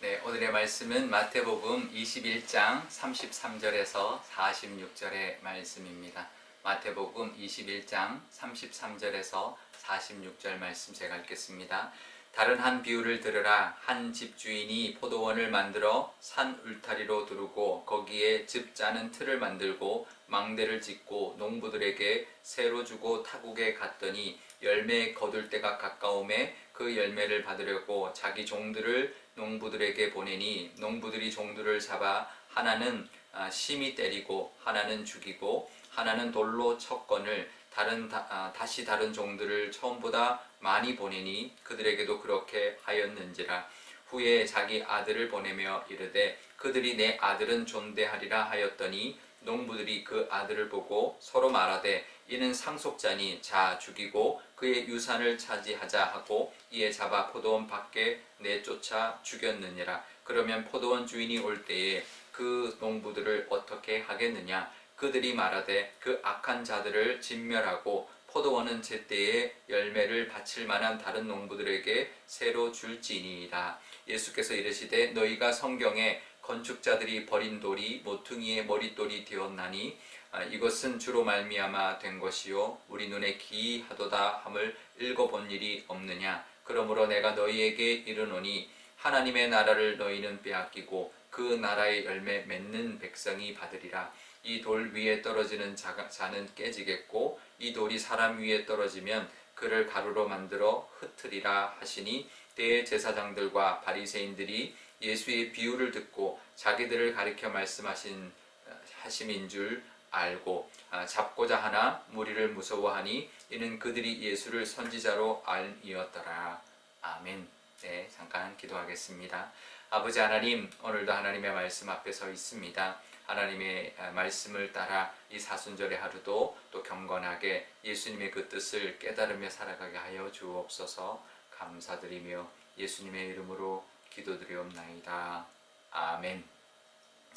네, 오늘의 말씀은 마태복음 21장 33절에서 46절의 말씀입니다. 마태복음 21장 33절에서 46절 말씀 제가 읽겠습니다. 다른 한 비유를 들으라. 한 집주인이 포도원을 만들어 산 울타리로 두르고 거기에 즙 짜는 틀을 만들고 망대를 짓고 농부들에게 새로 주고 타국에 갔더니 열매 거둘 때가 가까움에 그 열매를 받으려고 자기 종들을 농부들에게 보내니 농부들이 종들을 잡아 하나는 심히 때리고 하나는 죽이고 하나는 돌로 쳤거늘 다시 다른 종들을 처음보다 많이 보내니 그들에게도 그렇게 하였는지라. 후에 자기 아들을 보내며 이르되 그들이 내 아들은 존대하리라 하였더니 농부들이 그 아들을 보고 서로 말하되 이는 상속자니 자 죽이고 그의 유산을 차지하자 하고 이에 잡아 포도원 밖에 내쫓아 죽였느니라. 그러면 포도원 주인이 올 때에 그 농부들을 어떻게 하겠느냐. 그들이 말하되 그 악한 자들을 진멸하고 포도원은 제때에 열매를 바칠 만한 다른 농부들에게 새로 줄지니이다. 예수께서 이르시되 너희가 성경에 건축자들이 버린 돌이 모퉁이의 머릿돌이 되었나니 이것은 주로 말미암아 된 것이요 우리 눈에 기이하도다 함을 읽어본 일이 없느냐. 그러므로 내가 너희에게 이르노니 하나님의 나라를 너희는 빼앗기고 그 나라의 열매 맺는 백성이 받으리라. 이 돌 위에 떨어지는 자는 깨지겠고 이 돌이 사람 위에 떨어지면 그를 가루로 만들어 흩으리라 하시니 대제사장들과 바리새인들이 예수의 비유를 듣고 자기들을 가리켜 말씀하심인 줄 알고 잡고자 하나 무리를 무서워하니 이는 그들이 예수를 선지자로 알미었더라. 아멘. 네, 잠깐 기도하겠습니다. 아버지 하나님, 오늘도 하나님의 말씀 앞에 서 있습니다. 하나님의 말씀을 따라 이 사순절의 하루도 또 경건하게 예수님의 그 뜻을 깨달으며 살아가게 하여 주옵소서. 감사드리며 예수님의 이름으로 기도드리옵나이다. 아멘.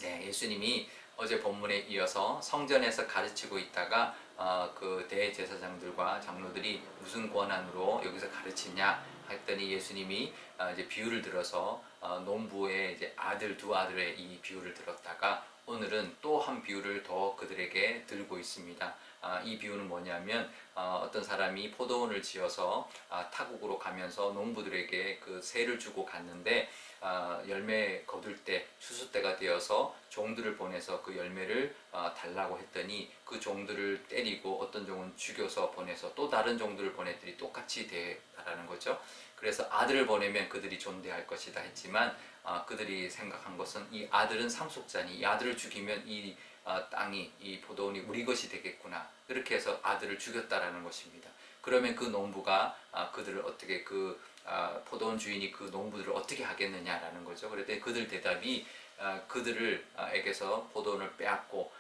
네, 예수님이 어제 본문에 이어서 성전에서 가르치고 있다가 그 대제사장들과 장로들이 무슨 권한으로 여기서 가르치냐 했더니 예수님이 이제 비유를 들어서 농부의 이제 두 아들의 이 비유를 들었다가 오늘은 또 한 비유를 더 그들에게 들고 있습니다. 이 비유는 뭐냐면 어떤 사람이 포도원을 지어서 타국으로 가면서 농부들에게 그 세를 주고 갔는데 열매 거둘 때 추수 때가 되어서 종들을 보내서 그 열매를 달라고 했더니 그 종들을 때리고 어떤 종은 죽여서 보내서 또 다른 종들을 보냈더니 똑같이 되라는 거죠. 그래서 아들을 보내면 그들이 존대할 것이다 했지만 그들이 생각한 것은 이 아들은 상속자니 이 아들을 죽이면 이 땅이 이 포도원이 우리 것이 되겠구나. 이렇게 해서 아들을 죽였다라는 것입니다. 그러면 그 농부가 그들을 어떻게 포도원 주인이 그 농부들을 어떻게 하겠느냐라는 거죠. 그랬더니 그들 대답이 그들에게서 포도원을 빼앗고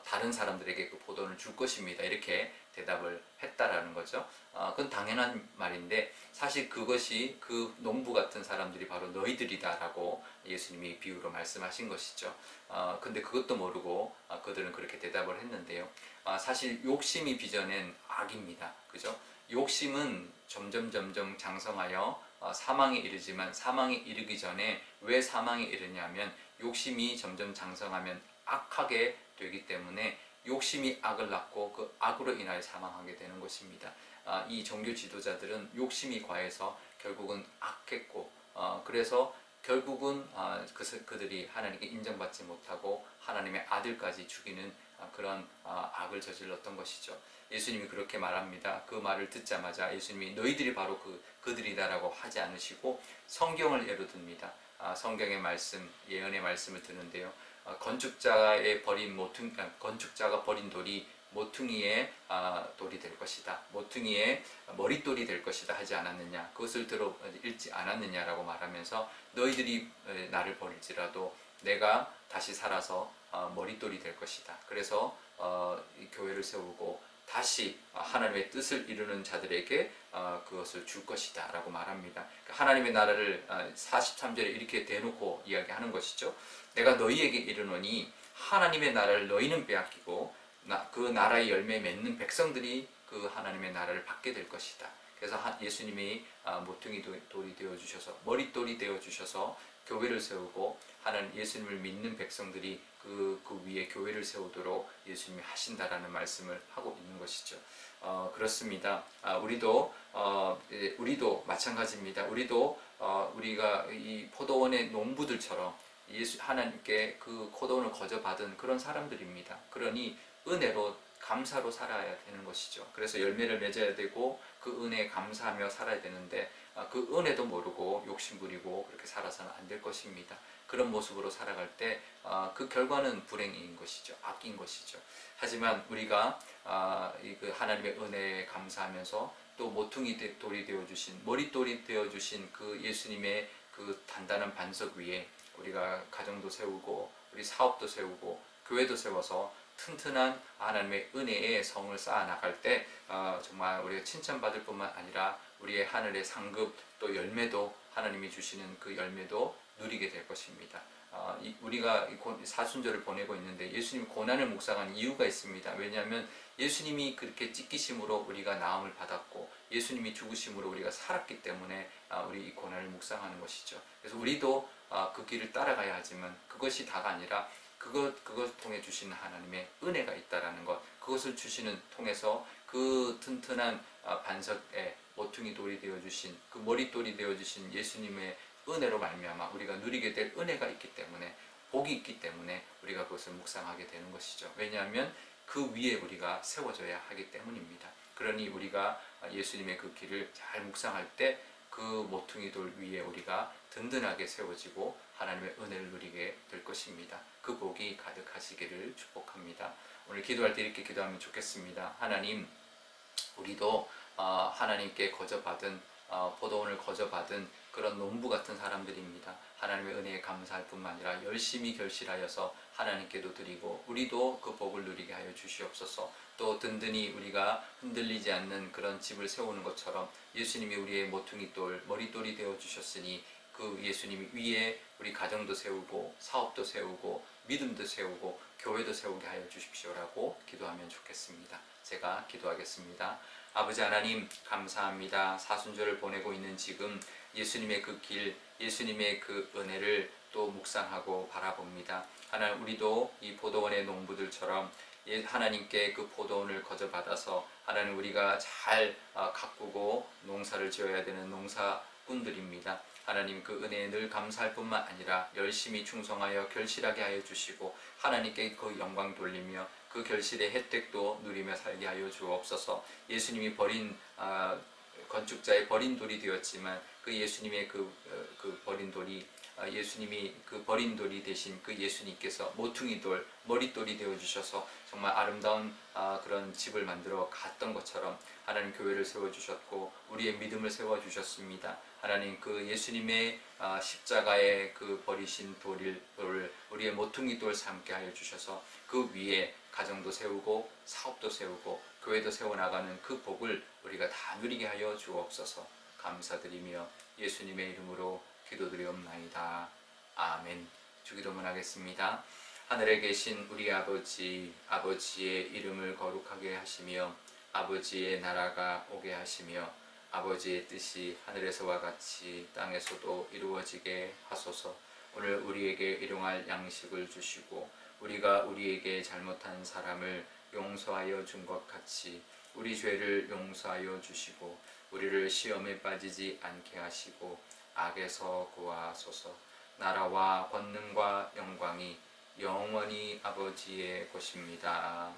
다른 사람들에게 그 포도원을 줄 것입니다. 이렇게 대답을 했다라는 거죠. 그건 당연한 말인데 사실 그것이 그 농부 같은 사람들이 바로 너희들이다라고 예수님이 비유로 말씀하신 것이죠. 근데 그것도 모르고 그들은 그렇게 대답을 했는데요. 사실 욕심이 빚어낸 악입니다. 그죠? 욕심은 점점 장성하여 사망에 이르지만 사망에 이르기 전에 왜 사망에 이르냐면 욕심이 점점 장성하면 악하게 되기 때문에 욕심이 악을 낳고 그 악으로 인하여 사망하게 되는 것입니다. 이 종교 지도자들은 욕심이 과해서 결국은 악했고 그래서 결국은 그들이 하나님께 인정받지 못하고 하나님의 아들까지 죽이는 그런 악을 저질렀던 것이죠. 예수님이 그렇게 말합니다. 그 말을 듣자마자 예수님이 너희들이 바로 그들이다라고 하지 않으시고 성경을 예로 듭니다. 성경의 말씀, 예언의 말씀을 드는데요. 건축자가 버린 돌이 모퉁이의 돌이 될 것이다. 모퉁이의 머릿돌이 될 것이다 하지 않았느냐. 그것을 읽지 않았느냐라고 말하면서 너희들이 나를 버릴지라도 내가 다시 살아서 머릿돌이 될 것이다. 그래서 이 교회를 세우고 다시 하나님의 뜻을 이루는 자들에게 그것을 줄 것이다 라고 말합니다. 하나님의 나라를 43절에 이렇게 대놓고 이야기하는 것이죠. 내가 너희에게 이르노니 하나님의 나라를 너희는 빼앗기고 그 나라의 열매 맺는 백성들이 그 하나님의 나라를 받게 될 것이다. 그래서 예수님이 모퉁이 돌이 되어주셔서 머릿돌이 되어주셔서 교회를 세우고 하나님 예수님을 믿는 백성들이 그 위에 교회를 세우도록 예수님이 하신다라는 말씀을 하고 있는 것이죠. 그렇습니다. 우리도 마찬가지입니다. 우리가 이 포도원의 농부들처럼 하나님께 그 포도원을 거저받은 그런 사람들입니다. 그러니 은혜로 감사로 살아야 되는 것이죠. 그래서 열매를 맺어야 되고 그 은혜에 감사하며 살아야 되는데 그 은혜도 모르고 욕심부리고 그렇게 살아서는 안 될 것입니다. 그런 모습으로 살아갈 때 그 결과는 불행인 것이죠. 악인 것이죠. 하지만 우리가 그 하나님의 은혜에 감사하면서 또 모퉁이 돌이 되어주신 머릿돌이 되어주신 그 예수님의 그 단단한 반석 위에 우리가 가정도 세우고 우리 사업도 세우고 교회도 세워서 튼튼한 하나님의 은혜의 성을 쌓아 나갈 때 정말 우리가 칭찬받을 뿐만 아니라 우리의 하늘의 상급 또 열매도 하나님이 주시는 그 열매도 누리게 될 것입니다. 우리가 사순절을 보내고 있는데 예수님 고난을 묵상한 이유가 있습니다. 왜냐하면 예수님이 그렇게 찢기심으로 우리가 나음을 받았고 예수님이 죽으심으로 우리가 살았기 때문에 우리 이 고난을 묵상하는 것이죠. 그래서 우리도 그 길을 따라가야 하지만 그것이 다가 아니라 그것을 통해 주시는 하나님의 은혜가 있다라는 것, 그것을 통해서 그 튼튼한 반석에 모퉁이 돌이 되어주신 그 머릿돌이 되어주신 예수님의 은혜로 말미암아 우리가 누리게 될 은혜가 있기 때문에 복이 있기 때문에 우리가 그것을 묵상하게 되는 것이죠. 왜냐하면 그 위에 우리가 세워져야 하기 때문입니다. 그러니 우리가 예수님의 그 길을 잘 묵상할 때 그 모퉁이 돌 위에 우리가 든든하게 세워지고 하나님의 은혜를 누리게 될 것입니다. 그 복이 가득하시기를 축복합니다. 오늘 기도할 때 이렇게 기도하면 좋겠습니다. 하나님, 우리도 하나님께 거저받은 포도원을 거저받은 그런 농부 같은 사람들입니다. 하나님의 은혜에 감사할 뿐만 아니라 열심히 결실하여서 하나님께도 드리고 우리도 그 복을 누리게 하여 주시옵소서. 또 든든히 우리가 흔들리지 않는 그런 집을 세우는 것처럼 예수님이 우리의 모퉁이돌, 머릿돌이 되어주셨으니 그 예수님이 위에 우리 가정도 세우고 사업도 세우고 믿음도 세우고 교회도 세우게 하여 주십시오라고 기도하면 좋겠습니다. 제가 기도하겠습니다. 아버지 하나님 감사합니다. 사순절을 보내고 있는 지금 예수님의 그 길, 예수님의 그 은혜를 또 묵상하고 바라봅니다. 하나님, 우리도 이 포도원의 농부들처럼 하나님께 그 포도원을 거저받아서 하나님 우리가 잘 가꾸고 농사를 지어야 되는 농사꾼들입니다. 하나님 그 은혜에 늘 감사할 뿐만 아니라 열심히 충성하여 결실하게 하여 주시고 하나님께 그 영광 돌리며 그 결실의 혜택도 누리며 살게 하여 주옵소서. 예수님이 버린 건축자의 버린 돌이 되었지만 그 예수님의 그 버린 돌이 예수님이 그 버린 돌이 되신 그 예수님께서 모퉁이 돌, 머릿돌이 되어주셔서 정말 아름다운 그런 집을 만들어 갔던 것처럼 하나님 교회를 세워주셨고 우리의 믿음을 세워주셨습니다. 하나님 그 예수님의 십자가에 그 버리신 돌을 우리의 모퉁이 돌 삼게 하여 주셔서 그 위에 가정도 세우고 사업도 세우고 교회도 세워나가는 그 복을 우리가 다 누리게 하여 주옵소서. 감사드리며 예수님의 이름으로 기도드리옵나이다. 아멘. 주기도문 하겠습니다. 하늘에 계신 우리 아버지, 아버지의 이름을 거룩하게 하시며 아버지의 나라가 오게 하시며 아버지의 뜻이 하늘에서와 같이 땅에서도 이루어지게 하소서. 오늘 우리에게 일용할 양식을 주시고 우리가 우리에게 잘못한 사람을 용서하여 준 것 같이 우리 죄를 용서하여 주시고 우리를 시험에 빠지지 않게 하시고 악에서 구하소서. 나라와 권능과 영광이 영원히 아버지의 것입니다.